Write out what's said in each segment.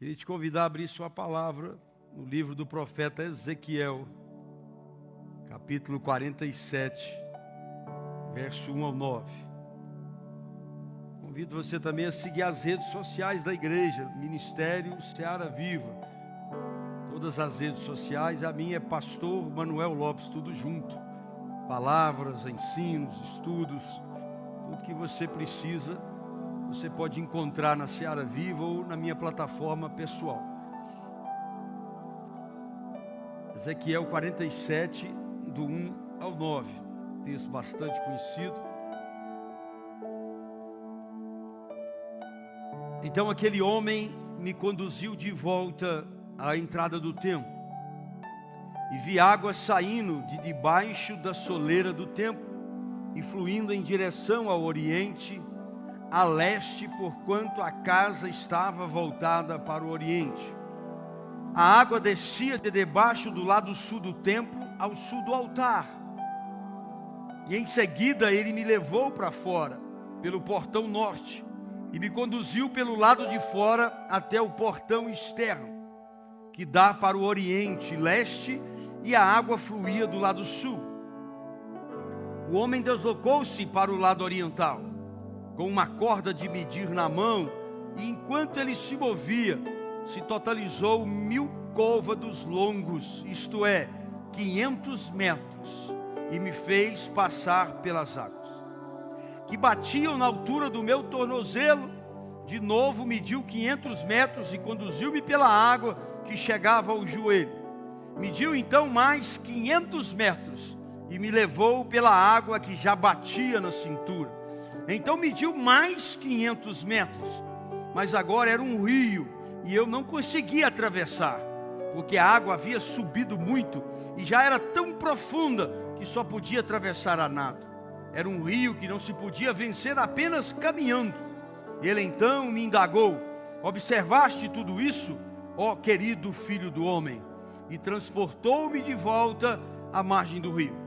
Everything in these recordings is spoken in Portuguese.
Queria te convidar a abrir sua palavra no livro do profeta Ezequiel, capítulo 47, verso 1 ao 9. Convido você também a seguir as redes sociais da igreja, Ministério Seara Viva. Todas as redes sociais, a minha é Pastor Manuel Lopes, tudo junto. Palavras, ensinos, estudos, tudo que você precisa, você pode encontrar na Seara Viva ou na minha plataforma pessoal. Ezequiel 47, do 1 ao 9, texto bastante conhecido. Então aquele homem me conduziu de volta à entrada do templo, e vi águas saindo de debaixo da soleira do templo, e fluindo em direção ao oriente, a leste, porquanto a casa estava voltada para o oriente. A água descia de debaixo do lado sul do templo ao sul do altar. E em seguida ele me levou para fora, pelo portão norte, e me conduziu pelo lado de fora até o portão externo, que dá para o oriente, leste, e a água fluía do lado sul. O homem deslocou-se para o lado oriental, com uma corda de medir na mão, e enquanto ele se movia, se totalizou 1000 côvados longos, isto é, 500 metros, e me fez passar pelas águas, que batiam na altura do meu tornozelo. De novo mediu 500 metros e conduziu-me pela água que chegava ao joelho. Mediu então mais 500 metros e me levou pela água que já batia na cintura. Então mediu mais 500 metros, mas agora era um rio e eu não conseguia atravessar, porque a água havia subido muito e já era tão profunda que só podia atravessar a nado. Era um rio que não se podia vencer apenas caminhando. Ele então me indagou: observaste tudo isso, ó querido filho do homem? E transportou-me de volta à margem do rio.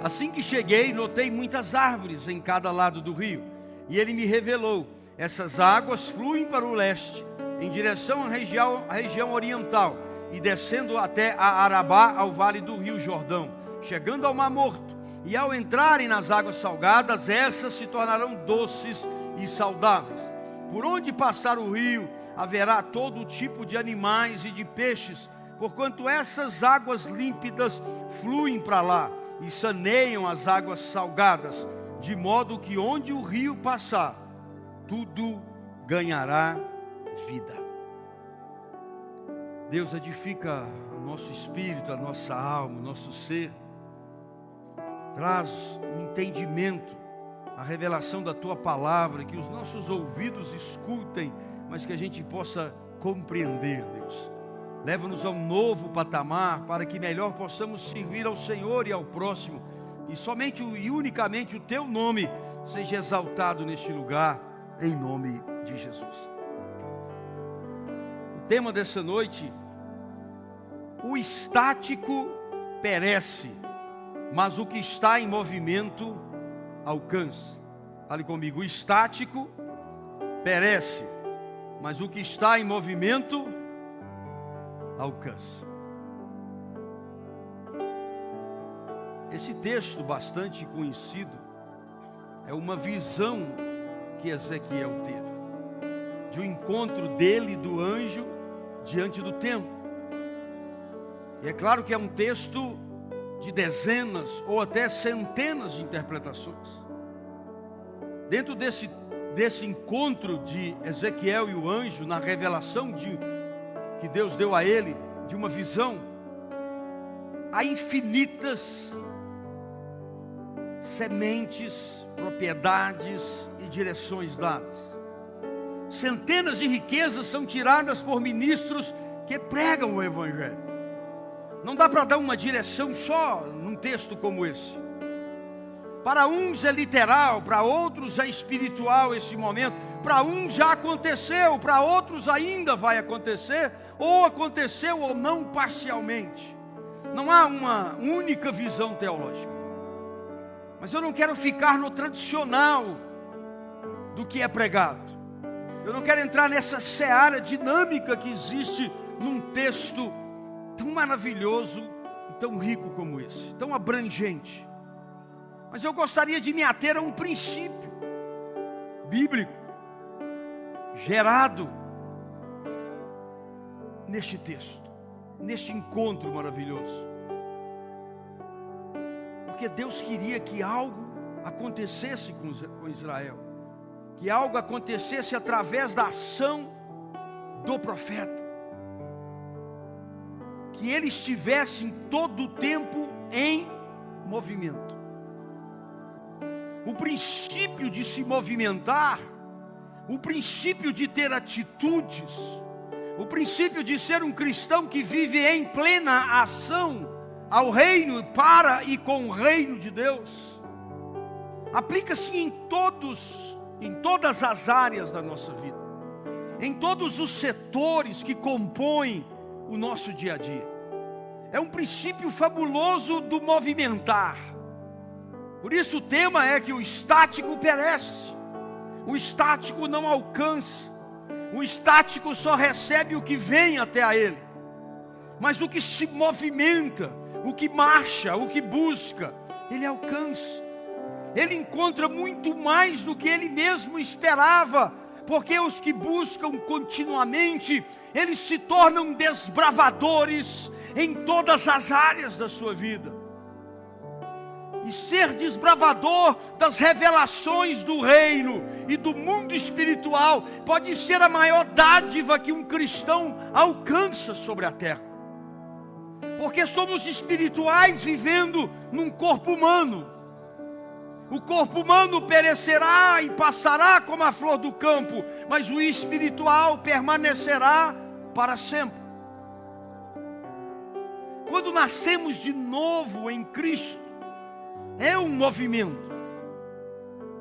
Assim que cheguei, notei muitas árvores em cada lado do rio, e ele me revelou: essas águas fluem para o leste, em direção à região oriental, e descendo até a Arabá, ao vale do rio Jordão, chegando ao Mar Morto. E ao entrarem nas águas salgadas, essas se tornarão doces e saudáveis. Por onde passar o rio, haverá todo tipo de animais e de peixes, porquanto essas águas límpidas fluem para lá e saneiam as águas salgadas, de modo que onde o rio passar, tudo ganhará vida. Deus edifica o nosso espírito, a nossa alma, o nosso ser. Traz um entendimento, a revelação da Tua palavra, que os nossos ouvidos escutem, mas que a gente possa compreender, Deus. Leva-nos a um novo patamar, para que melhor possamos servir ao Senhor e ao próximo, e somente e unicamente o Teu nome seja exaltado neste lugar, em nome de Jesus. O tema dessa noite: o estático perece, mas o que está em movimento alcança. Fale comigo: o estático perece, mas o que está em movimento alcança. Esse texto bastante conhecido é uma visão que Ezequiel teve, de um encontro dele e do anjo diante do templo. E é claro que é um texto de dezenas ou até centenas de interpretações. Dentro desse encontro de Ezequiel e o anjo, na revelação que Deus deu a ele, de uma visão, há infinitas sementes, propriedades e direções dadas. Centenas de riquezas são tiradas por ministros que pregam o Evangelho. Não dá para dar uma direção só num texto como esse. Para uns é literal, para outros é espiritual esse momento. Para uns já aconteceu, para outros ainda vai acontecer, ou aconteceu ou não parcialmente. Não há uma única visão teológica. Mas eu não quero ficar no tradicional do que é pregado. Eu não quero entrar nessa seara dinâmica que existe num texto tão maravilhoso e tão rico como esse, tão abrangente. Mas eu gostaria de me ater a um princípio bíblico, gerado neste texto, neste encontro maravilhoso. Porque Deus queria que algo acontecesse com Israel. Que algo acontecesse através da ação do profeta. Que ele estivesse em todo o tempo em movimento. O princípio de se movimentar, o princípio de ter atitudes, o princípio de ser um cristão que vive em plena ação ao reino, para e com o reino de Deus, aplica-se em todas as áreas da nossa vida, em todos os setores que compõem o nosso dia a dia. É um princípio fabuloso do movimentar. Por isso o tema é que o estático perece, o estático não alcança, o estático só recebe o que vem até a ele. Mas o que se movimenta, o que marcha, o que busca, ele alcança. Ele encontra muito mais do que ele mesmo esperava, porque os que buscam continuamente, eles se tornam desbravadores em todas as áreas da sua vida. E ser desbravador das revelações do reino e do mundo espiritual pode ser a maior dádiva que um cristão alcança sobre a terra. Porque somos espirituais vivendo num corpo humano. O corpo humano perecerá e passará como a flor do campo, mas o espiritual permanecerá para sempre. Quando nascemos de novo em Cristo, é um movimento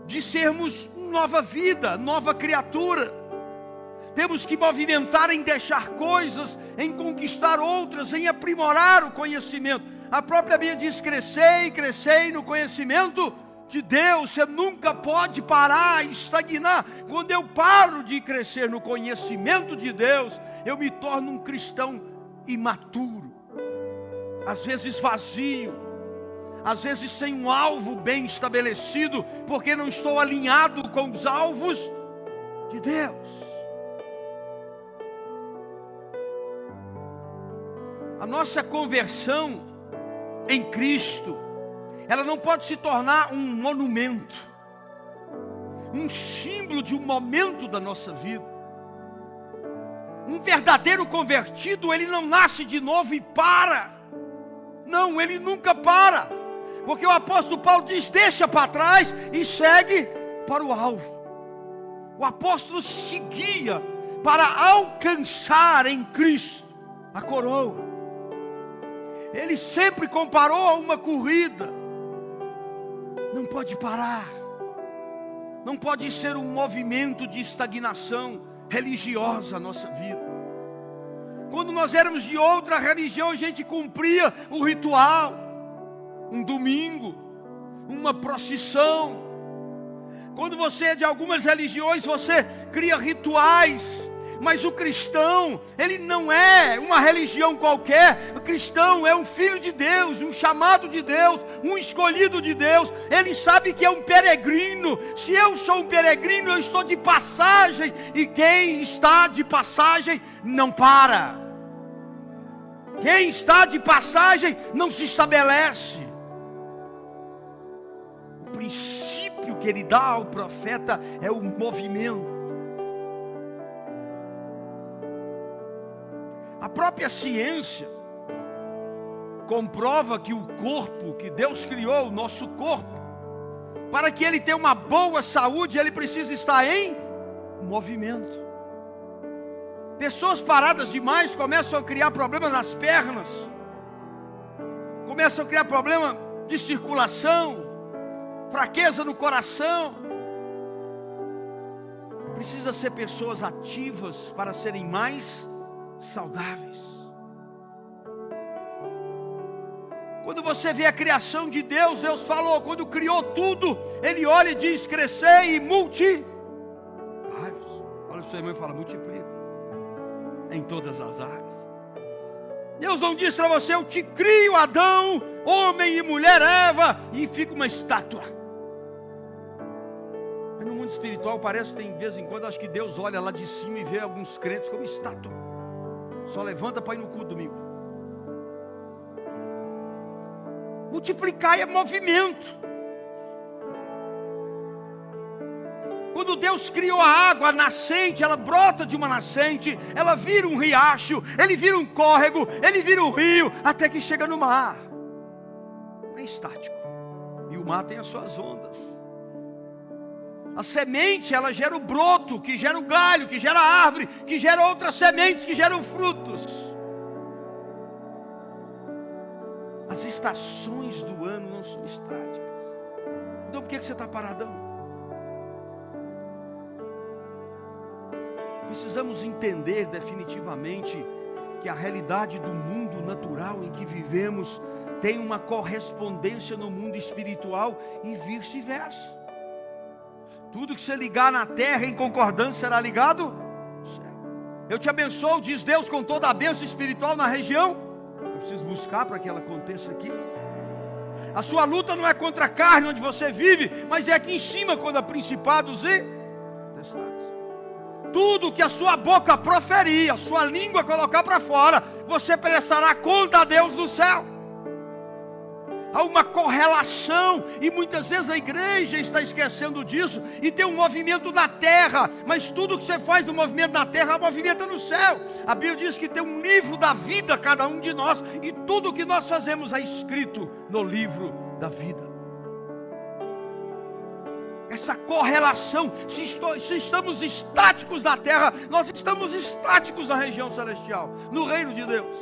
de sermos nova vida, nova criatura. Temos que movimentar em deixar coisas, em conquistar outras, em aprimorar o conhecimento. A própria Bíblia diz: crescei, crescei no conhecimento de Deus. Você nunca pode parar, estagnar. Quando eu paro de crescer no conhecimento de Deus, eu me torno um cristão imaturo, às vezes vazio, às vezes sem um alvo bem estabelecido, porque não estou alinhado com os alvos de Deus. A nossa conversão em Cristo, ela não pode se tornar um monumento, um símbolo de um momento da nossa vida. Um verdadeiro convertido, ele não nasce de novo e para. Não, ele nunca para. Porque o apóstolo Paulo diz: deixa para trás e segue para o alvo. O apóstolo seguia para alcançar em Cristo a coroa. Ele sempre comparou a uma corrida. Não pode parar. Não pode ser um movimento de estagnação religiosa a nossa vida. Quando nós éramos de outra religião, a gente cumpria o ritual. Um domingo, uma procissão. Quando você é de algumas religiões, você cria rituais. Mas o cristão, ele não é uma religião qualquer. O cristão é um filho de Deus, um chamado de Deus, um escolhido de Deus. Ele sabe que é um peregrino. Se eu sou um peregrino, eu estou de passagem. E quem está de passagem não para. Quem está de passagem não se estabelece. O princípio que ele dá ao profeta é o movimento. A própria ciência comprova que o corpo que Deus criou, o nosso corpo, para que ele tenha uma boa saúde, ele precisa estar em movimento. Pessoas paradas demais começam a criar problemas nas pernas, começam a criar problema de circulação, fraqueza no coração. Precisa ser pessoas ativas para serem mais saudáveis. Quando você vê a criação de Deus, Deus falou, quando criou tudo, Ele olha e diz: crescei e multiplicai-vos. Olha seu irmão e fala: multiplica em todas as áreas. Deus não disse para você: eu te crio Adão, homem e mulher Eva, e fica uma estátua. Mas no mundo espiritual parece que tem, de vez em quando, acho que Deus olha lá de cima e vê alguns crentes como estátua. Só levanta para ir no culto domingo. Multiplicar é movimento. Quando Deus criou a água, a nascente, ela brota de uma nascente, ela vira um riacho, ele vira um córrego, ele vira um rio, até que chega no mar. Não é estático. E o mar tem as suas ondas. A semente, ela gera o broto, que gera o galho, que gera a árvore, que gera outras sementes, que geram frutos. As estações do ano não são estáticas. Então por que você está paradão? Precisamos entender definitivamente que a realidade do mundo natural em que vivemos tem uma correspondência no mundo espiritual e vice-versa. Tudo que você ligar na terra em concordância será ligado no céu. Eu te abençoo, diz Deus, com toda a bênção espiritual na região. Eu preciso buscar para que ela aconteça aqui. A sua luta não é contra a carne onde você vive, mas é aqui em cima, contra principados e potestades. Tudo que a sua boca proferir, a sua língua colocar para fora, você prestará conta a Deus no céu. Há uma correlação, e muitas vezes a igreja está esquecendo disso, e tem um movimento na terra, mas tudo que você faz no movimento na terra, movimenta no céu. A Bíblia diz que tem um livro da vida, cada um de nós, e tudo que nós fazemos é escrito no livro da vida. Essa correlação, se estamos estáticos na terra, nós estamos estáticos na região celestial, no reino de Deus.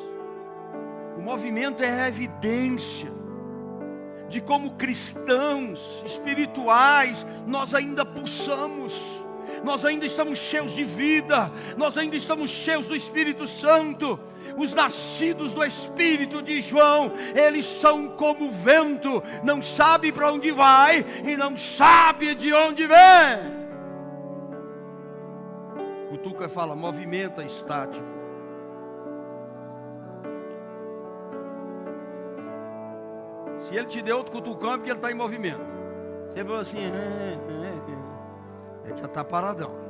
O movimento é a evidência de como cristãos espirituais nós ainda pulsamos, nós ainda estamos cheios de vida, nós ainda estamos cheios do Espírito Santo. Os nascidos do Espírito de João, eles são como o vento, não sabe para onde vai e não sabe de onde vem. Cutuca e fala: movimento é estático. Se ele te deu outro cutucão é porque ele está em movimento. Você falou assim: é que já está paradão.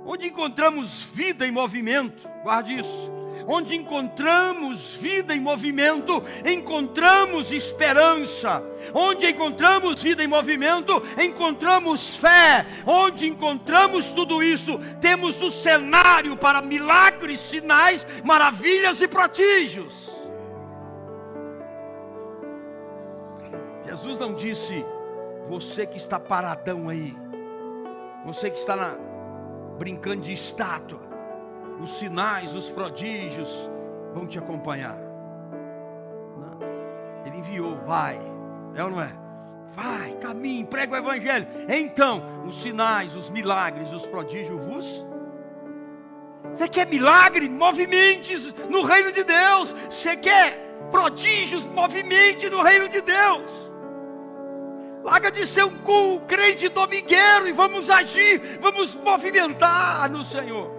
Onde encontramos vida em movimento, guarde isso. Onde encontramos vida em movimento, encontramos esperança. Onde encontramos vida em movimento, encontramos fé. Onde encontramos tudo isso, temos o cenário para milagres, sinais, maravilhas e prodígios. Jesus não disse: você que está paradão aí, você que está brincando de estátua, os sinais, os prodígios vão te acompanhar. Não. Ele enviou: vai, é ou não é? Vai, caminhe, prega o evangelho. Então, os sinais, os milagres, os prodígios vos... Você quer milagre? Movimente no reino de Deus. Você quer prodígios? Movimente no reino de Deus. Larga de ser um crente domingueiro e vamos agir, vamos movimentar no Senhor.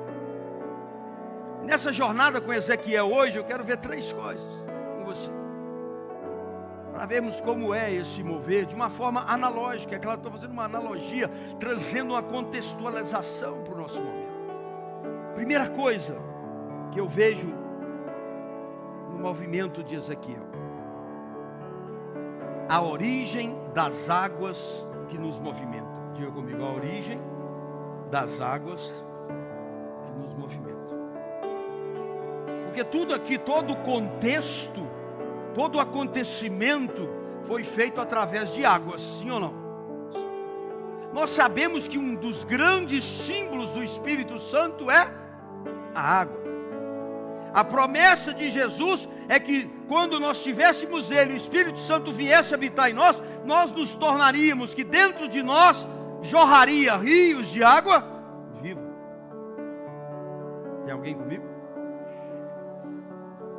Nessa jornada com Ezequiel hoje, eu quero ver 3 coisas com você, para vermos como é esse mover de uma forma analógica. É claro, estou fazendo uma analogia, trazendo uma contextualização para o nosso momento. Primeira coisa que eu vejo no movimento de Ezequiel: a origem das águas que nos movimentam. Diga comigo: a origem das águas que nos movimentam. Porque tudo aqui, todo o contexto, todo o acontecimento foi feito através de águas, sim ou não? Nós sabemos que um dos grandes símbolos do Espírito Santo é a água. A promessa de Jesus é que quando nós tivéssemos Ele, o Espírito Santo viesse habitar em nós, nós nos tornaríamos, que dentro de nós jorraria rios de água viva. Tem alguém comigo?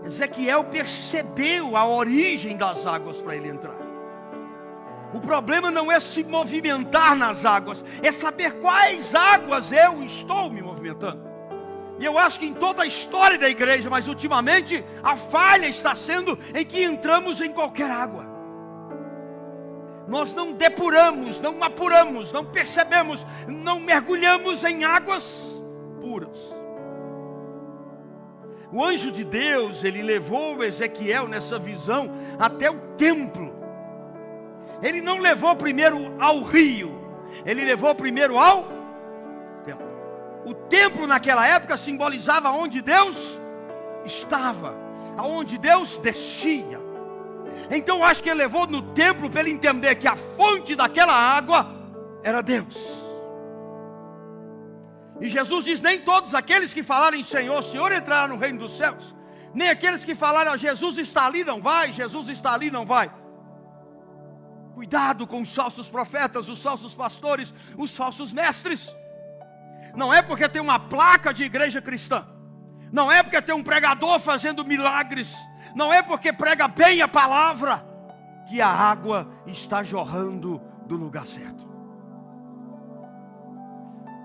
Ezequiel percebeu a origem das águas para ele entrar. O problema não é se movimentar nas águas, é saber quais águas eu estou me movimentando. E eu acho que em toda a história da igreja, mas ultimamente, a falha está sendo em que entramos em qualquer água. Nós não depuramos, não apuramos, não percebemos, não mergulhamos em águas puras. O anjo de Deus, ele levou Ezequiel nessa visão até o templo. Ele não levou primeiro ao rio, ele levou primeiro ao templo. O templo naquela época simbolizava onde Deus estava, aonde Deus descia. Então eu acho que ele levou no templo para ele entender que a fonte daquela água era Deus. E Jesus diz: nem todos aqueles que falarem Senhor, Senhor entrarão no reino dos céus. Nem aqueles que falarem Jesus está ali, não vai, Jesus está ali, não vai. Cuidado com os falsos profetas, os falsos pastores, os falsos mestres. Não é porque tem uma placa de igreja cristã, não é porque tem um pregador fazendo milagres, não é porque prega bem a palavra, que a água está jorrando do lugar certo.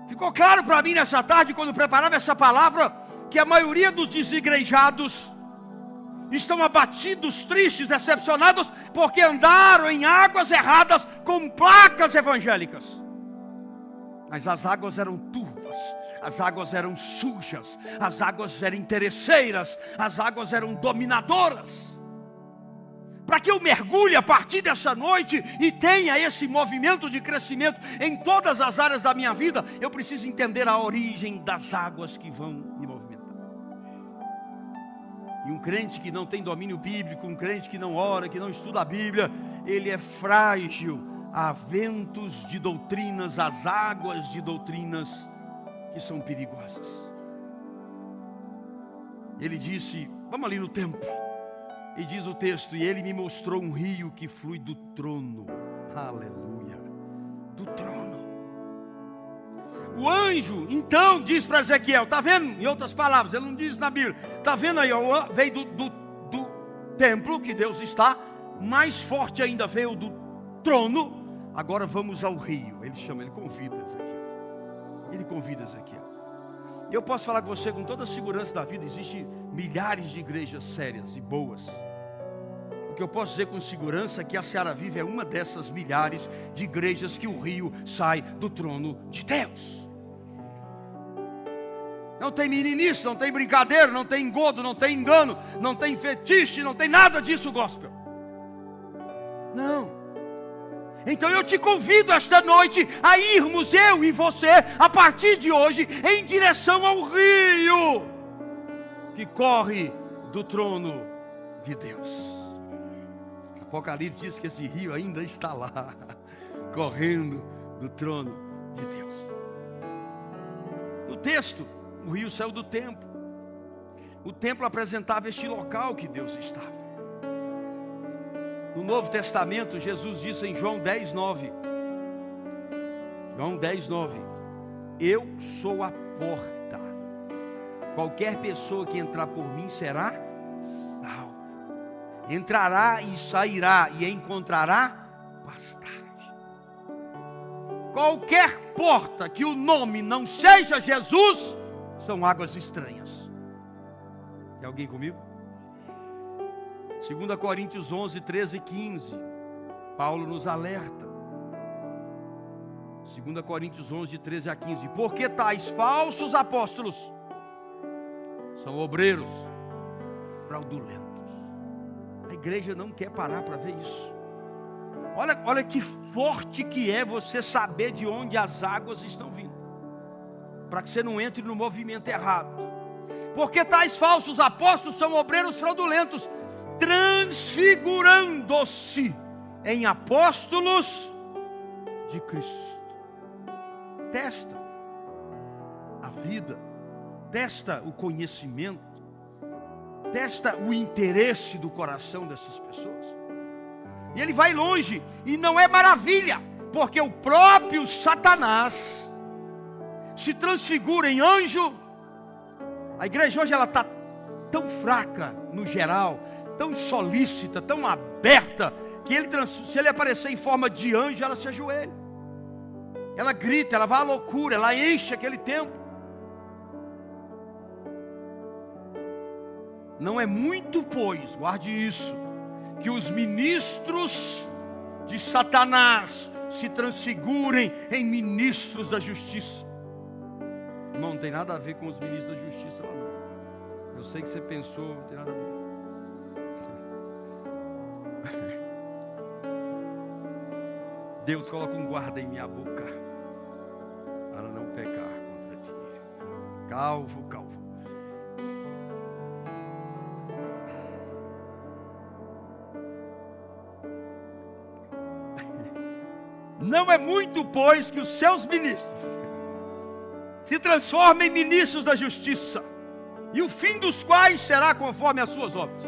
Ficou claro para mim nessa tarde, quando preparava essa palavra, que a maioria dos desigrejados estão abatidos, tristes, decepcionados, porque andaram em águas erradas com placas evangélicas. Mas as águas eram turvas, as águas eram sujas, as águas eram interesseiras, as águas eram dominadoras. Para que eu mergulhe a partir dessa noite e tenha esse movimento de crescimento em todas as áreas da minha vida, eu preciso entender a origem das águas que vão me movimentar. E um crente que não tem domínio bíblico, um crente que não ora, que não estuda a Bíblia, ele é frágil a ventos de doutrinas, as águas de doutrinas que são perigosas. Ele disse, vamos ali no templo. E diz o texto, e ele me mostrou um rio que flui do trono. Aleluia. Do trono. O anjo, então, diz para Ezequiel, está vendo? Em outras palavras, ele não diz na Bíblia. Está vendo aí, veio do templo que Deus está. Mais forte ainda veio do trono. Agora vamos ao rio. Ele chama, ele convida Ezequiel. Ele convida Ezequiel. E eu posso falar com você com toda a segurança da vida, existem milhares de igrejas sérias e boas. O que eu posso dizer com segurança é que a Seara Viva é uma dessas milhares de igrejas que o rio sai do trono de Deus. Não tem meninice, não tem brincadeira, não tem engodo, não tem engano, não tem fetiche, não tem nada disso gospel. Não. Então eu te convido esta noite a irmos, eu e você, a partir de hoje, em direção ao rio que corre do trono de Deus. Apocalipse diz que esse rio ainda está lá, correndo do trono de Deus. No texto, o rio saiu do templo. O templo apresentava este local que Deus estava. No Novo Testamento, Jesus disse em João 10:9. João 10:9. Eu sou a porta. Qualquer pessoa que entrar por mim será salvo. Entrará e sairá e encontrará pastagem. Qualquer porta que o nome não seja Jesus, são águas estranhas. Tem alguém comigo? 2 Coríntios 11, 13 e 15, Paulo nos alerta. 2 Coríntios 11, 13 a 15. Porque tais falsos apóstolos são obreiros fraudulentos. A igreja não quer parar para ver isso. Olha que forte que é você saber de onde as águas estão vindo, para que você não entre no movimento errado. Porque tais falsos apóstolos são obreiros fraudulentos, transfigurando-se em apóstolos de Cristo. Testa a vida, testa o conhecimento, testa o interesse do coração dessas pessoas. E ele vai longe, e não é maravilha, porque o próprio Satanás se transfigura em anjo. A igreja hoje ela está tão fraca no geral, tão solícita, tão aberta, se ele aparecer em forma de anjo, ela se ajoelha. Ela grita, ela vai à loucura, ela enche aquele templo. Não é muito, pois, guarde isso, que os ministros de Satanás se transfigurem em ministros da justiça. Irmão, não tem nada a ver com os ministros da justiça lá não. Eu sei que você pensou, não tem nada a ver. Deus coloca um guarda em minha boca para não pecar contra ti. Calvo, calvo. Não é muito, pois, que os seus ministros se transformem em ministros da justiça, e o fim dos quais será conforme as suas obras.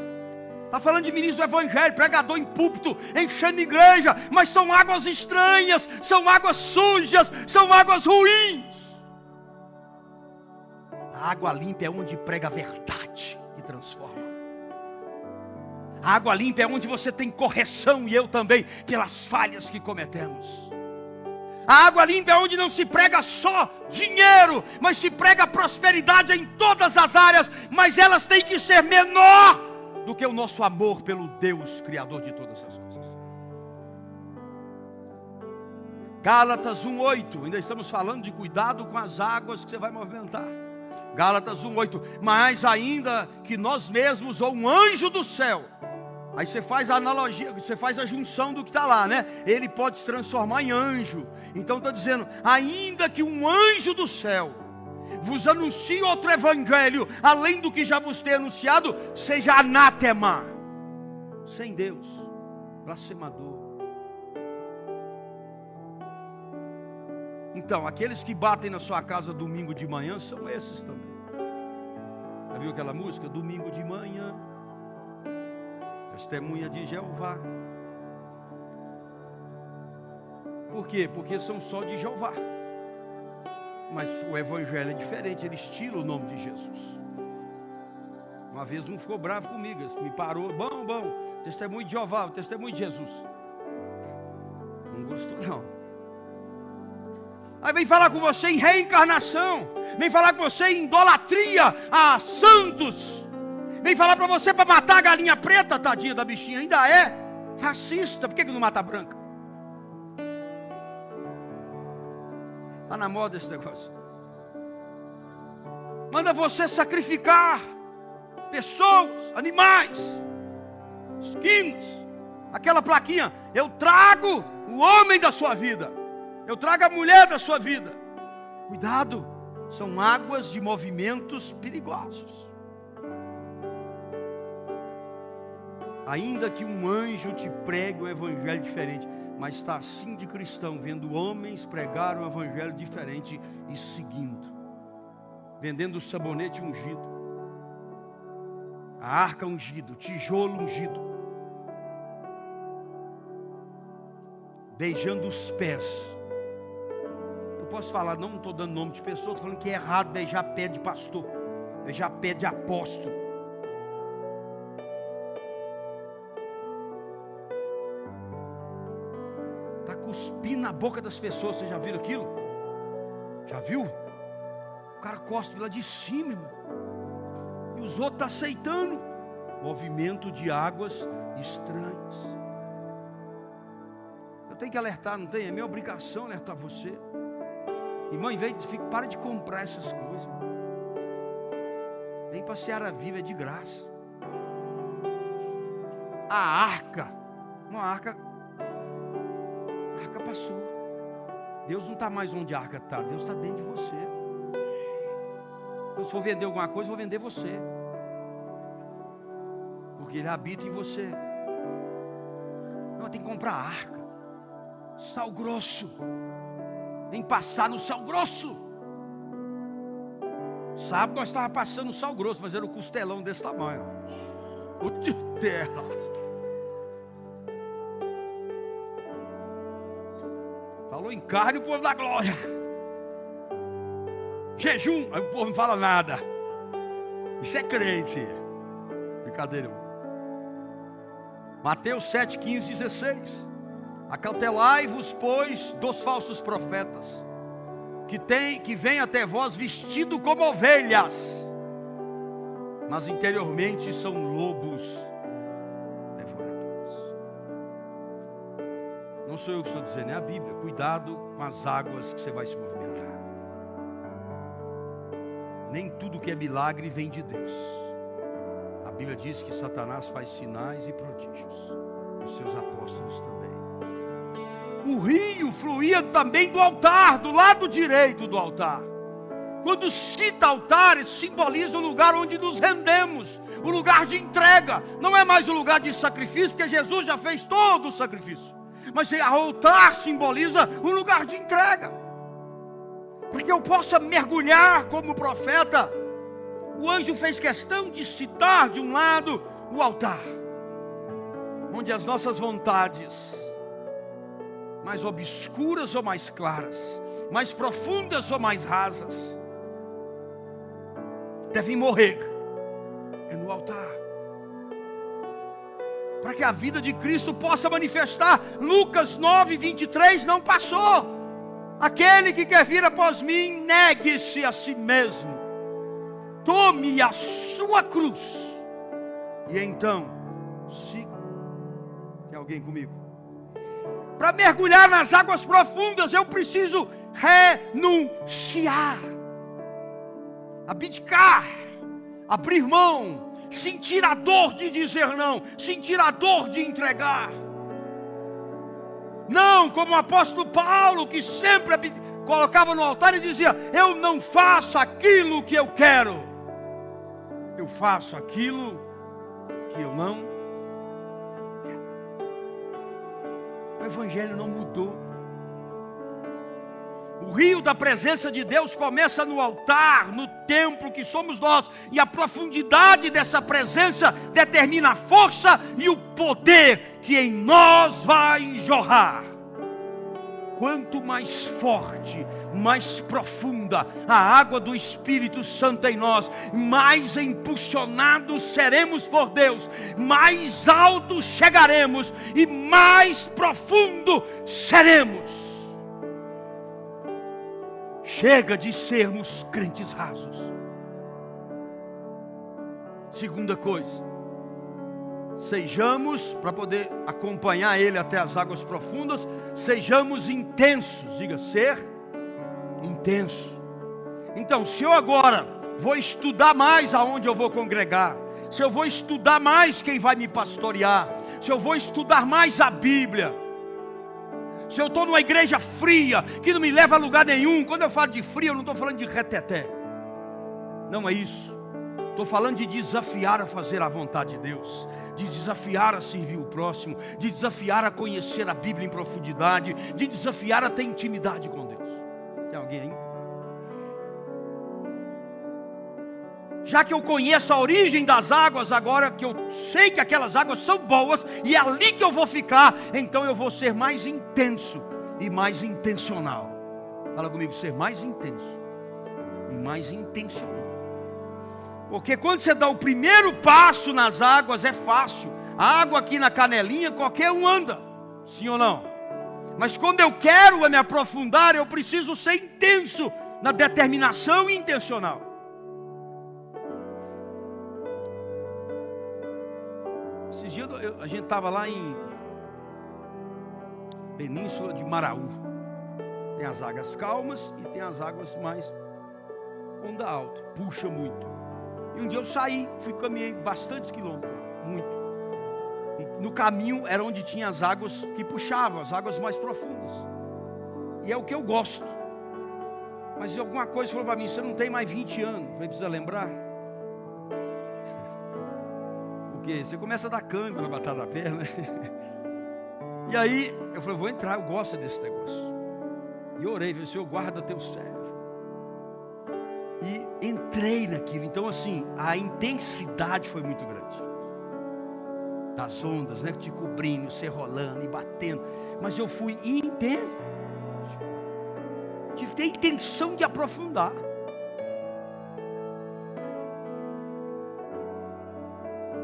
Está falando de ministro do evangelho, pregador em púlpito, enchendo igreja, mas são águas estranhas, são águas sujas, são águas ruins. A água limpa é onde prega a verdade e transforma. A água limpa é onde você tem correção, e eu também, pelas falhas que cometemos. A água limpa é onde não se prega só dinheiro, mas se prega prosperidade em todas as áreas, mas elas têm que ser menor do que o nosso amor pelo Deus Criador de todas as coisas. Gálatas 1:8, ainda estamos falando de cuidado com as águas que você vai movimentar. Gálatas 1:8, mas ainda que nós mesmos ou um anjo do céu, aí você faz a analogia, você faz a junção do que está lá, né? Ele pode se transformar em anjo. Então está dizendo, ainda que um anjo do céu vos anuncie outro evangelho, além do que já vos tem anunciado, seja anátema, sem Deus, blasfemador. Então, aqueles que batem na sua casa domingo de manhã, são esses também. Já viu aquela música? Domingo de manhã, testemunha de Jeová. Por quê? Porque são só de Jeová. Mas o evangelho é diferente, eles tiram o nome de Jesus. Uma vez um ficou bravo comigo, me parou, bom, testemunho de Jeová, testemunho de Jesus. Não gostou não. Aí vem falar com você em reencarnação, vem falar com você em idolatria a santos, vem falar para você para matar a galinha preta, tadinha da bichinha, ainda é racista. Por que não mata a branca? Está na moda esse negócio. Manda você sacrificar pessoas, animais, esquinos. Aquela plaquinha, eu trago o homem da sua vida, eu trago a mulher da sua vida. Cuidado, são águas de movimentos perigosos. Ainda que um anjo te pregue um evangelho diferente, mas está assim de cristão, vendo homens pregar um evangelho diferente e seguindo, vendendo o sabonete ungido, a arca ungida, o tijolo ungido, beijando os pés. Eu posso falar, não estou dando nome de pessoa, estou falando que é errado beijar pé de pastor, beijar pé de apóstolo. Cuspir na boca das pessoas. Vocês já viram aquilo? Já viu? O cara cospe lá de cima, irmão, e os outros estão aceitando. Movimento de águas estranhas. Eu tenho que alertar, não tem? É minha obrigação alertar você. Irmão, em vez de para de comprar essas coisas, irmão. Vem para a Seara Viva, é de graça. A arca, uma arca passou. Deus não está mais onde a arca está, Deus está dentro de você. Então, se for vender alguma coisa, eu vou vender você, porque Ele habita em você. Não, tem que comprar a arca, sal grosso, vem passar no sal grosso. Sabe que nós estávamos passando sal grosso, mas era um costelão desse tamanho, o de terra. Falou em carne, o povo da glória. Jejum, aí o povo não fala nada. Isso é crente. Brincadeira, irmão. Mateus 7, 15, 16. Acautelai-vos, pois, dos falsos profetas, que vêm até vós vestido como ovelhas, mas interiormente são lobos devoradores. Não sou eu que estou dizendo, é a Bíblia. Cuidado com as águas que você vai se movimentar. Nem tudo que é milagre vem de Deus. A Bíblia diz que Satanás faz sinais e prodígios, os seus apóstolos também. O rio fluía também do altar, do lado direito do altar. Quando cita altar, isso simboliza o lugar onde nos rendemos, o lugar de entrega. Não é mais o lugar de sacrifício, porque Jesus já fez todo o sacrifício. Mas o altar simboliza um lugar de entrega. Para que eu possa mergulhar como profeta, o anjo fez questão de citar de um lado o altar, onde as nossas vontades, mais obscuras ou mais claras, mais profundas ou mais rasas, devem morrer. É no altar, para que a vida de Cristo possa manifestar. Lucas 9, 23 não passou. Aquele que quer vir após mim, negue-se a si mesmo, tome a sua cruz, e então siga. Tem alguém comigo? Para mergulhar nas águas profundas, eu preciso renunciar, abdicar, abrir mão, sentir a dor de dizer não, sentir a dor de entregar. Não como o apóstolo Paulo, que sempre colocava no altar e dizia: eu não faço aquilo que eu quero, eu faço aquilo que eu não quero. O evangelho não mudou. O rio da presença de Deus começa no altar, no templo que somos nós, e a profundidade dessa presença determina a força e o poder que em nós vai jorrar. Quanto mais forte, mais profunda a água do Espírito Santo em nós, mais impulsionados seremos por Deus, mais alto chegaremos e mais profundo seremos. Chega de sermos crentes rasos. Segunda coisa, sejamos, para poder acompanhar Ele até as águas profundas, sejamos intensos. Diga, ser intenso. Então, se eu agora vou estudar mais aonde eu vou congregar, se eu vou estudar mais quem vai me pastorear, se eu vou estudar mais a Bíblia, se eu estou numa igreja fria, que não me leva a lugar nenhum. Quando eu falo de frio, eu não estou falando de reteté. Não é isso. Estou falando de desafiar a fazer a vontade de Deus, de desafiar a servir o próximo, de desafiar a conhecer a Bíblia em profundidade, de desafiar a ter intimidade com Deus. Tem alguém aí? Já que eu conheço a origem das águas, agora que eu sei que aquelas águas são boas, e é ali que eu vou ficar, então eu vou ser mais intenso e mais intencional. Fala comigo, ser mais intenso e mais intencional. Porque quando você dá o primeiro passo nas águas é fácil. A água aqui na canelinha qualquer um anda, sim ou não? Mas quando eu quero me aprofundar, eu preciso ser intenso na determinação e intencional. Esses dias a gente estava lá em Península de Maraú. Tem as águas calmas e tem as águas mais onda alta, puxa muito. E um dia eu saí, caminhei bastantes quilômetros, muito. E no caminho era onde tinha as águas que puxavam, as águas mais profundas. E é o que eu gosto. Mas alguma coisa falou para mim: você não tem mais 20 anos. Eu falei: precisa lembrar? Porque você começa a dar câmbio na batata da perna. E aí eu falei: vou entrar, eu gosto desse negócio. E orei, falei: Senhor, guarda teu servo. E entrei naquilo. Então assim, a intensidade foi muito grande. Das ondas, né, te cobrindo, você rolando e batendo. Mas eu fui intenso. Tive a intenção de aprofundar.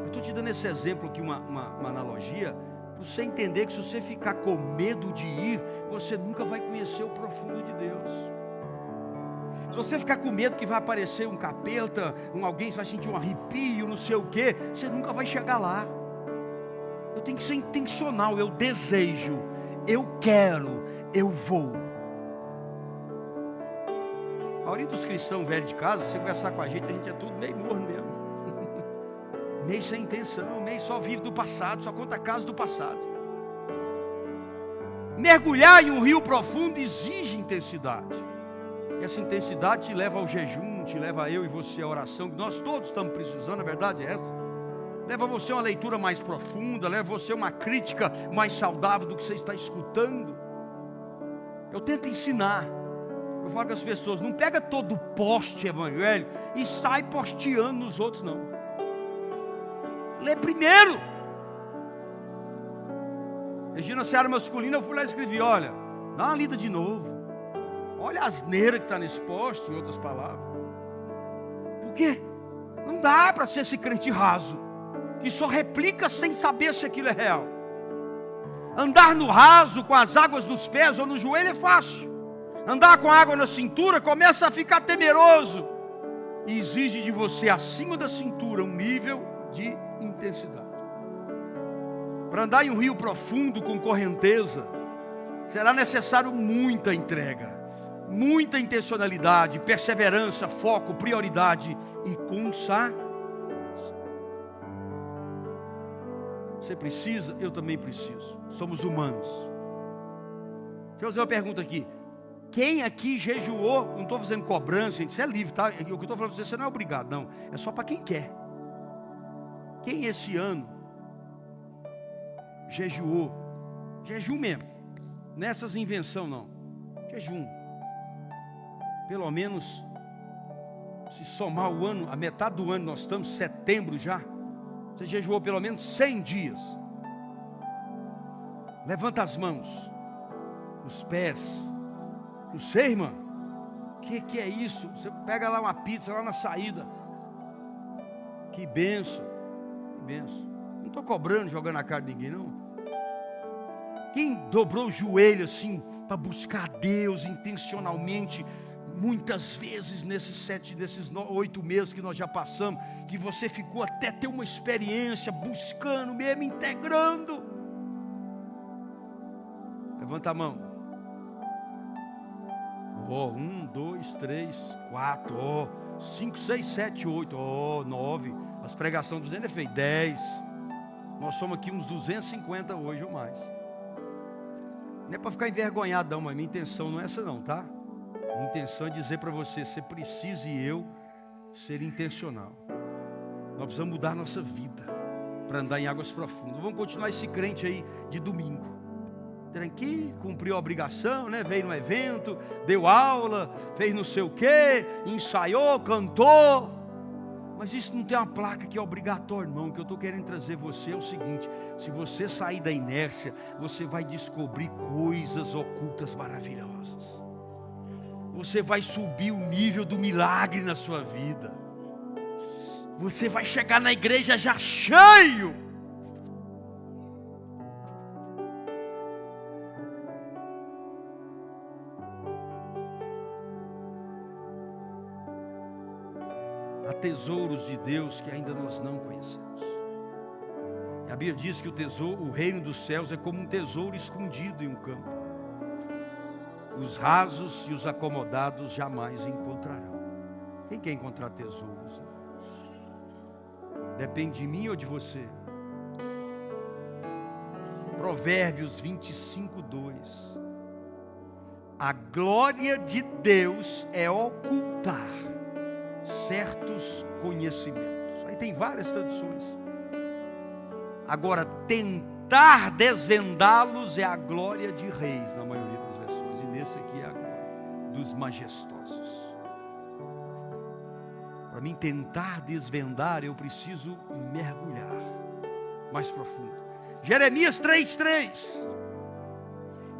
Eu estou te dando esse exemplo aqui, uma analogia, para você entender que se você ficar com medo de ir, você nunca vai conhecer o profundo de Deus. Se você ficar com medo que vai aparecer um capeta, alguém vai sentir um arrepio, não sei o quê, você nunca vai chegar lá. Eu tenho que ser intencional, eu desejo, eu quero, eu vou. A maioria dos cristãos velhos de casa, se você conversar com a gente é tudo meio morno mesmo. Meio sem intenção, meio só vive do passado, só conta casos do passado. Mergulhar em um rio profundo exige intensidade. E essa intensidade te leva ao jejum, te leva eu e você à oração, que nós todos estamos precisando, a verdade é essa. Leva você a uma leitura mais profunda, leva você a uma crítica mais saudável do que você está escutando. Eu tento ensinar. Eu falo com as pessoas, não pega todo o poste evangélico e sai posteando nos outros, não. Lê primeiro. Regina Seara Masculina, eu fui lá e escrevi, olha, dá uma lida de novo. Olha a asneira que está nesse poste, em outras palavras. Por quê? Não dá para ser esse crente raso, que só replica sem saber se aquilo é real. Andar no raso, com as águas nos pés ou no joelho é fácil. Andar com a água na cintura começa a ficar temeroso. E exige de você, acima da cintura, um nível de intensidade. Para andar em um rio profundo com correnteza, será necessário muita entrega, muita intencionalidade, perseverança, foco, prioridade e consagração. Você precisa, eu também preciso. Somos humanos. Deixa eu fazer uma pergunta aqui. Quem aqui jejuou? Não estou fazendo cobrança, gente, isso é livre, tá? O que eu estou falando para você não é obrigado, não. É só para quem quer. Quem esse ano jejuou? Jejum mesmo. Nessas invenção não. Jejum. Pelo menos, se somar o ano, a metade do ano, nós estamos em setembro já. Você jejuou pelo menos 100 dias. Levanta as mãos, os pés. Você, irmã, que é isso? Você pega lá uma pizza lá na saída. Que benção, que benção. Não estou cobrando, jogando a cara de ninguém, não. Quem dobrou o joelho assim, para buscar a Deus intencionalmente, muitas vezes nesses 8 meses que nós já passamos, que você ficou até ter uma experiência, buscando mesmo, integrando. Levanta a mão. 1, 2, 3, 4, 5, 6, 7, 8, 9. As pregações do Zé fez 10. Nós somos aqui uns 250 hoje ou mais. Não é para ficar envergonhado não, mas minha intenção não é essa não, tá? Minha intenção é dizer para você, você precisa e eu ser intencional. Nós precisamos mudar a nossa vida para andar em águas profundas. Vamos continuar esse crente aí de domingo. Tranquilo, cumpriu a obrigação, né? Veio no evento, deu aula, fez não sei o quê, ensaiou, cantou. Mas isso não tem uma placa que é obrigatório, não. O que eu estou querendo trazer você é o seguinte: se você sair da inércia, você vai descobrir coisas ocultas maravilhosas. Você vai subir o nível do milagre na sua vida. Você vai chegar na igreja já cheio. Há tesouros de Deus que ainda nós não conhecemos. A Bíblia diz que o reino dos céus é como um tesouro escondido em um campo. Os rasos e os acomodados jamais encontrarão. Quem quer encontrar tesouros? Depende de mim ou de você? Provérbios 25, 2. A glória de Deus é ocultar certos conhecimentos. Aí tem várias traduções. Agora, tentar desvendá-los é a glória de reis, na maioria das versões. E nesse aqui é a glória dos majestosos. Para mim tentar desvendar, eu preciso mergulhar mais profundo. Jeremias 3:3.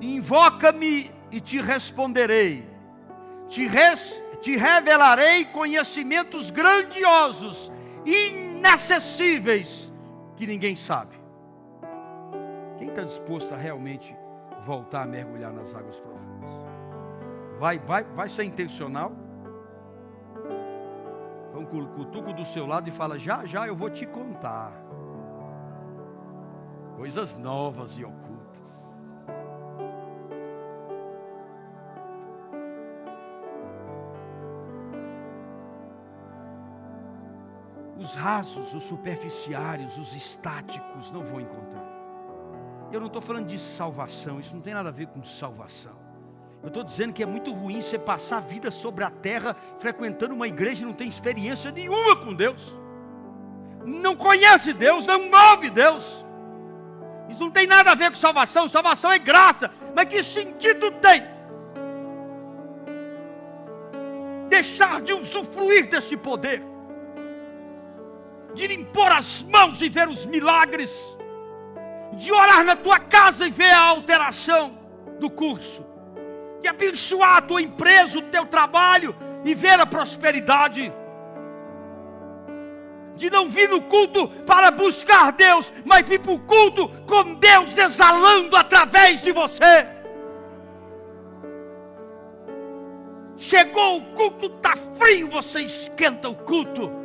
Invoca-me e te responderei. Te revelarei conhecimentos grandiosos, inacessíveis, que ninguém sabe. Quem está disposto a realmente voltar a mergulhar nas águas profundas? Vai ser intencional? Então cutuca do seu lado e fala: já eu vou te contar coisas novas e ocultas. Os rasos, os superficiários, os estáticos não vão encontrar. Eu não estou falando de salvação, isso não tem nada a ver com salvação. Eu estou dizendo que é muito ruim você passar a vida sobre a terra frequentando uma igreja e não tem experiência nenhuma com Deus. Não conhece Deus, não ouve Deus. Isso não tem nada a ver com salvação. Salvação é graça. Mas que sentido tem deixar de usufruir desse poder, de impor as mãos e ver os milagres, de orar na tua casa e ver a alteração do curso, de abençoar a tua empresa, o teu trabalho e ver a prosperidade, de não vir no culto para buscar Deus, mas vir para o culto com Deus exalando através de você. Chegou o culto, está frio, você esquenta o culto.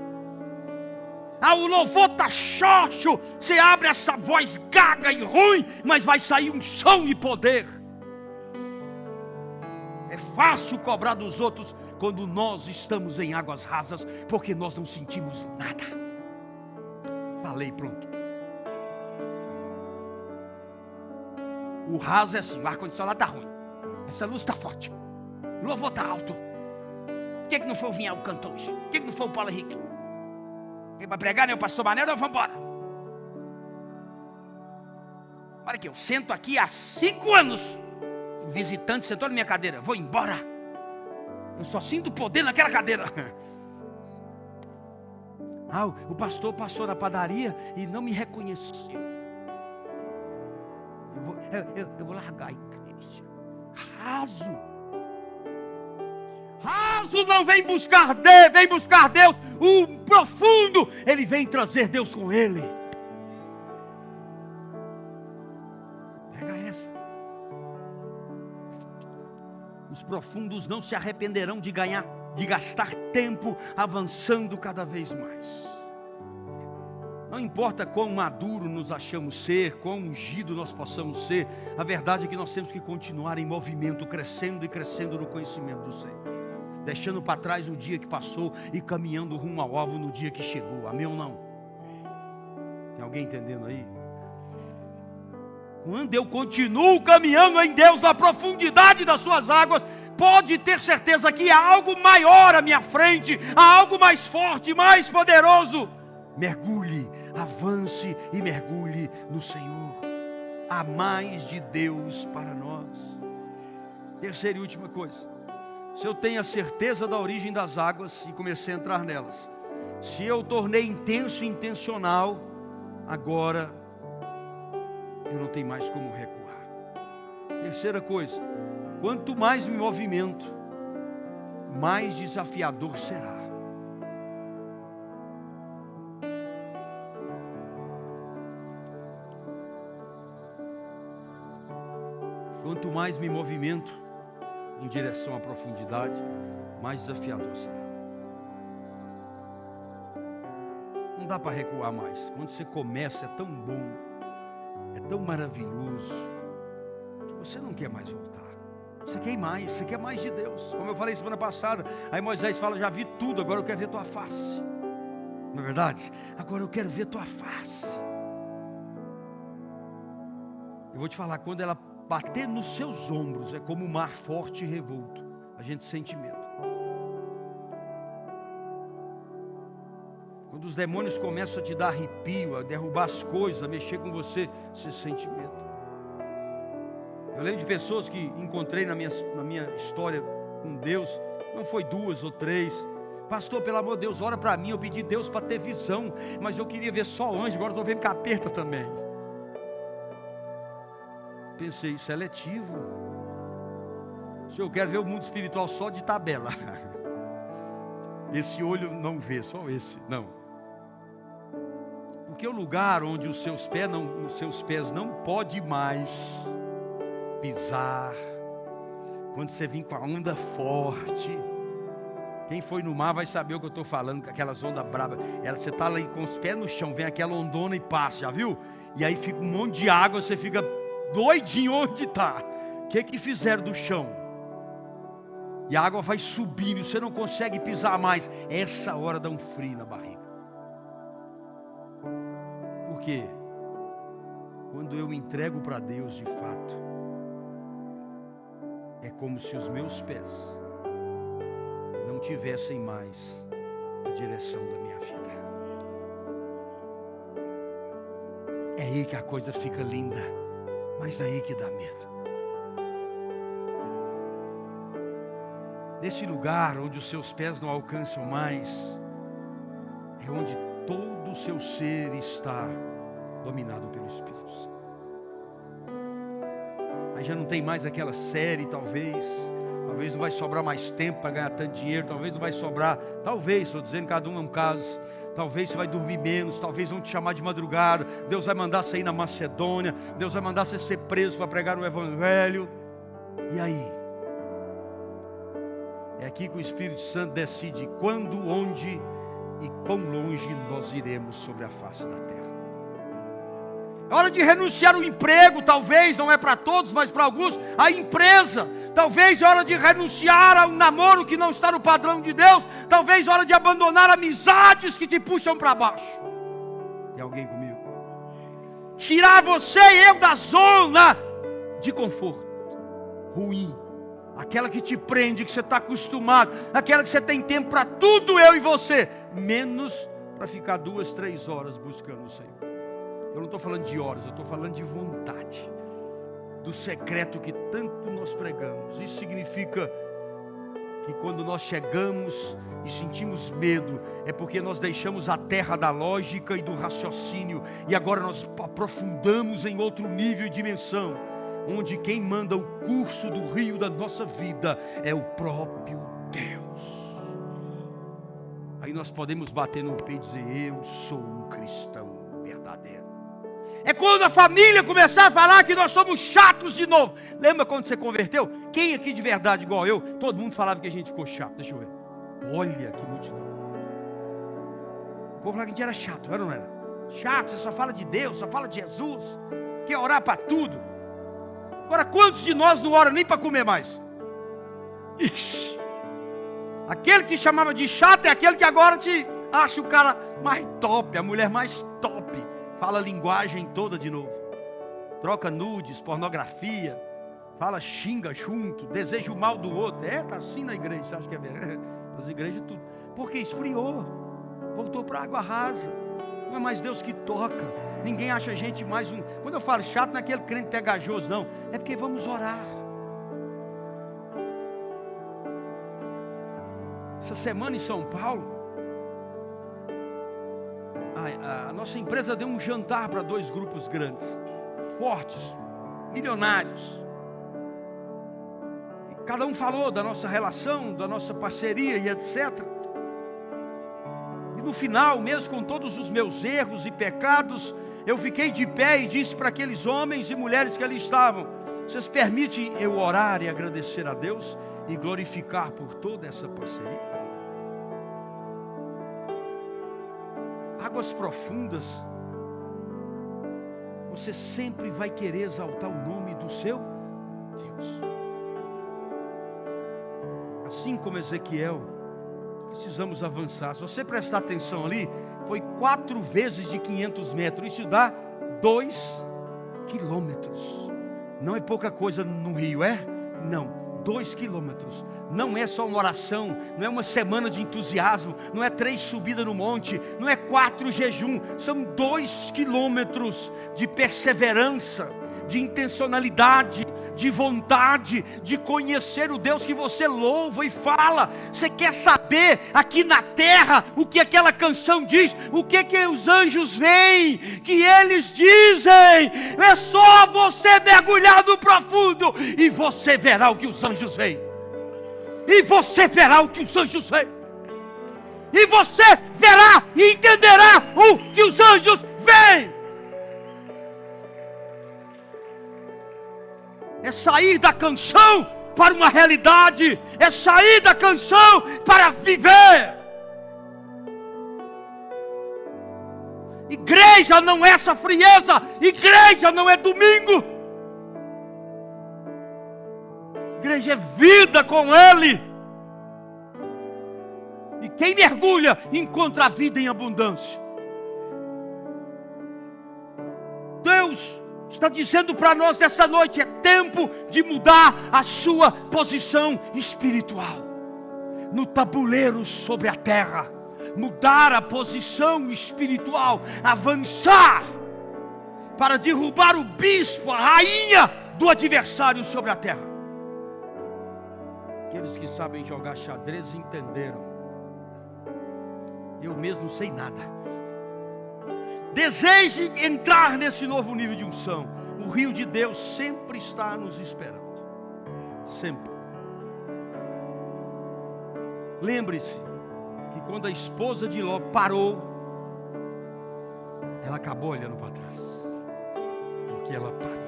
O louvor está xoxo, você abre essa voz gaga e ruim, mas vai sair um som e poder. É fácil cobrar dos outros quando nós estamos em águas rasas, porque nós não sentimos nada. Falei, pronto. O raso é assim: o ar-condicionado está ruim, essa luz está forte, o louvor está alto. Por que não foi o Vinhal que cantou hoje? Por que não foi o Paulo Henrique? Quem vai pregar, né? O pastor Manel, nós vamos embora. Olha aqui, eu sento aqui há 5 anos. O visitante sentou na minha cadeira. Vou embora. Eu só sinto poder naquela cadeira. O pastor passou na padaria e não me reconheceu. Eu vou largar a igreja. Raso não vem buscar Deus. O profundo, ele vem trazer Deus com ele. Pega essa. Os profundos não se arrependerão de gastar tempo avançando cada vez mais. Não importa quão maduro nos achamos ser, quão ungido nós possamos ser, a verdade é que nós temos que continuar em movimento, crescendo e crescendo no conhecimento do Senhor, deixando para trás o dia que passou e caminhando rumo ao alvo no dia que chegou. Amém ou não? Tem alguém entendendo aí? Quando eu continuo caminhando em Deus na profundidade das suas águas, pode ter certeza que há algo maior à minha frente, há algo mais forte, mais poderoso. Mergulhe, avance e mergulhe no Senhor. Há mais de Deus para nós. Terceira e última coisa: se eu tenho a certeza da origem das águas e comecei a entrar nelas, se eu tornei intenso e intencional, agora eu não tenho mais como recuar. Terceira coisa: quanto mais me movimento, mais desafiador será. Quanto mais me movimento em direção à profundidade, mais desafiador será. Não dá para recuar mais. Quando você começa é tão bom, é tão maravilhoso, que você não quer mais voltar. Você quer mais de Deus. Como eu falei semana passada, aí Moisés fala: já vi tudo, agora eu quero ver tua face. Não é verdade? Agora eu quero ver tua face. Eu vou te falar, quando ela bater nos seus ombros, é como um mar forte e revolto. A gente sente medo. Quando os demônios começam a te dar arrepio, a derrubar as coisas, a mexer com você, você sente medo. Eu lembro de pessoas que encontrei na minha história com Deus. Não foi 2 ou 3. Pastor, pelo amor de Deus, ora para mim. Eu pedi Deus para ter visão, mas eu queria ver só anjo, agora estou vendo capeta também. Pensei, seletivo. Se eu quero ver o mundo espiritual só de tabela. Esse olho não vê, só esse, não. Porque o lugar onde os seus pés não pode mais pisar, quando você vir com a onda forte, quem foi no mar vai saber o que eu estou falando, com aquelas ondas bravas. Você está lá com os pés no chão, vem aquela ondona e passa, já viu? E aí fica um monte de água, você fica doidinho onde está. O que fizeram do chão? E a água vai subindo, você não consegue pisar mais. Essa hora dá um frio na barriga. Por quê? Quando eu me entrego para Deus de fato, é como se os meus pés não tivessem mais a direção da minha vida. É aí que a coisa fica linda, mas é aí que dá medo. Nesse lugar onde os seus pés não alcançam mais, é onde todo o seu ser está dominado pelo Espírito Santo. Aí já não tem mais aquela série, talvez não vai sobrar mais tempo para ganhar tanto dinheiro, talvez não vai sobrar, estou dizendo, cada um é um caso. Talvez você vai dormir menos, talvez vão te chamar de madrugada, Deus vai mandar você ir na Macedônia, Deus vai mandar você ser preso para pregar o Evangelho. E aí? É aqui que o Espírito Santo decide quando, onde e quão longe nós iremos sobre a face da terra. É hora de renunciar ao emprego, talvez, não é para todos, mas para alguns, a empresa. Talvez é hora de renunciar a um namoro que não está no padrão de Deus. Talvez é hora de abandonar amizades que te puxam para baixo. Tem alguém comigo? Tirar você e eu da zona de conforto ruim. Aquela que te prende, que você está acostumado. Aquela que você tem tempo para tudo, eu e você. Menos para ficar 2, 3 horas buscando o Senhor. Eu não estou falando de horas, eu estou falando de vontade. Do secreto que tanto nós pregamos. Isso significa que quando nós chegamos e sentimos medo, é porque nós deixamos a terra da lógica e do raciocínio. E agora nós aprofundamos em outro nível e dimensão. Onde quem manda o curso do rio da nossa vida é o próprio Deus. Aí nós podemos bater no peito e dizer, eu sou um cristão verdadeiro. É quando a família começar a falar que nós somos chatos de novo. Lembra quando você converteu? Quem aqui de verdade igual eu? Todo mundo falava que a gente ficou chato. Deixa eu ver. Olha que multidão. O povo falava que a gente era chato, era ou não era? Chato, você só fala de Deus, só fala de Jesus. Quer orar para tudo. Agora, quantos de nós não oram nem para comer mais? Ixi. Aquele que chamava de chato é aquele que agora te acha o cara mais top, a mulher mais top. Fala a linguagem toda de novo. Troca nudes, pornografia. Fala, xinga junto, deseja o mal do outro. Tá assim na igreja, você acha que é verdade? Nas igrejas tudo. Porque esfriou. Voltou para a água rasa. Não é mais Deus que toca. Ninguém acha a gente mais um. Quando eu falo chato, não é aquele crente pegajoso, não. É porque vamos orar. Essa semana em São Paulo, a nossa empresa deu um jantar para 2 grupos grandes, fortes, milionários. E cada um falou da nossa relação, da nossa parceria e etc. E no final, mesmo com todos os meus erros e pecados, eu fiquei de pé e disse para aqueles homens e mulheres que ali estavam, vocês permitem eu orar e agradecer a Deus e glorificar por toda essa parceria? Águas profundas, você sempre vai querer exaltar o nome do seu Deus. Assim como Ezequiel, precisamos avançar. Se você prestar atenção ali, foi 4 vezes de 500 metros, isso dá 2 quilômetros. Não é pouca coisa no rio, é? Não. 2 quilômetros, não é só uma oração, não é uma semana de entusiasmo, não é 3 subidas no monte, não é 4 jejum, são 2 quilômetros de perseverança, de intencionalidade, de vontade, de conhecer o Deus que você louva e fala. Você quer saber aqui na terra o que aquela canção diz, o que os anjos veem, que eles dizem? É só você mergulhar no profundo e você verá o que os anjos veem. E você verá o que os anjos veem. E você verá e entenderá o que os anjos vem. É sair da canção para uma realidade, é sair da canção para viver. Igreja não é essa frieza, igreja não é domingo. Igreja é vida com Ele. E quem mergulha encontra a vida em abundância. Deus está dizendo para nós essa noite: é tempo de mudar a sua posição espiritual no tabuleiro sobre a terra. Mudar a posição espiritual, avançar para derrubar o bispo, a rainha do adversário sobre a terra. Aqueles que sabem jogar xadrez entenderam. Eu mesmo não sei nada. Deseje entrar nesse novo nível de unção. O rio de Deus sempre está nos esperando. Sempre. Lembre-se que quando a esposa de Ló parou, ela acabou olhando para trás. Porque ela parou.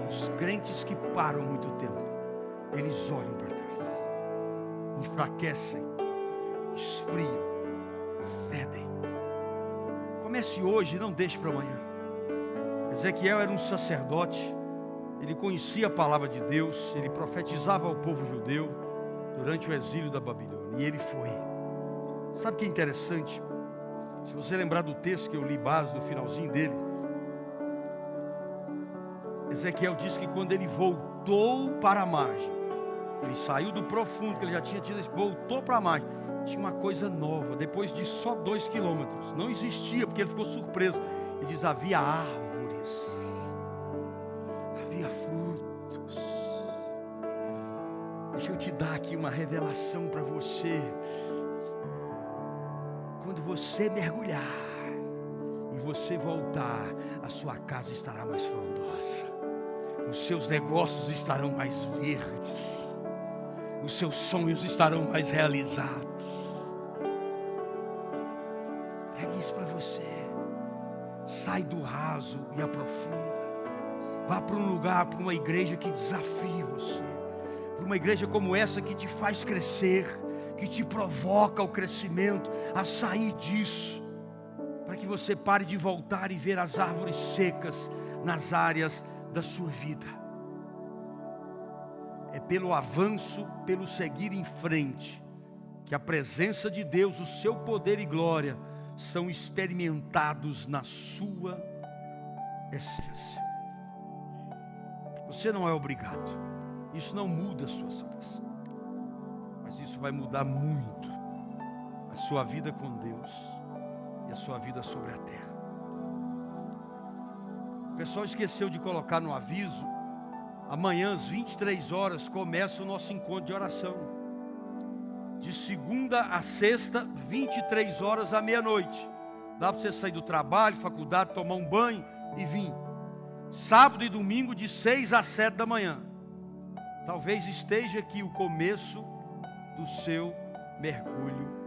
Os crentes que param muito tempo, eles olham para trás. Enfraquecem, esfriam, cedem. Comece hoje, não deixe para amanhã. Ezequiel era um sacerdote, ele conhecia a palavra de Deus, ele profetizava ao povo judeu durante o exílio da Babilônia, e ele foi. Sabe o que é interessante? Se você lembrar do texto que eu li base no finalzinho dele, Ezequiel diz que quando ele voltou para a margem, ele saiu do profundo que ele já tinha tido, voltou para a margem, tinha uma coisa nova. Depois de só 2 quilômetros, não existia, porque ele ficou surpreso. Ele diz: havia árvores, havia frutos. Deixa eu te dar aqui uma revelação para você. Quando você mergulhar e você voltar, a sua casa estará mais frondosa, os seus negócios estarão mais verdes, os seus sonhos estarão mais realizados. Pegue isso para você. Sai do raso e aprofunda. Vá para um lugar, para uma igreja que desafie você. Para uma igreja como essa que te faz crescer, que te provoca ao crescimento, a sair disso. Para que você pare de voltar e ver as árvores secas nas áreas da sua vida. É pelo avanço, pelo seguir em frente, que a presença de Deus, o seu poder e glória são experimentados na sua essência. Você não é obrigado. Isso não muda a sua salvação. Mas isso vai mudar muito a sua vida com Deus e a sua vida sobre a terra. O pessoal esqueceu de colocar no aviso: amanhã às 23 horas começa o nosso encontro de oração. De segunda a sexta, 23 horas à meia-noite. Dá para você sair do trabalho, faculdade, tomar um banho e vir. Sábado e domingo de 6 a 7 da manhã. Talvez esteja aqui o começo do seu mergulho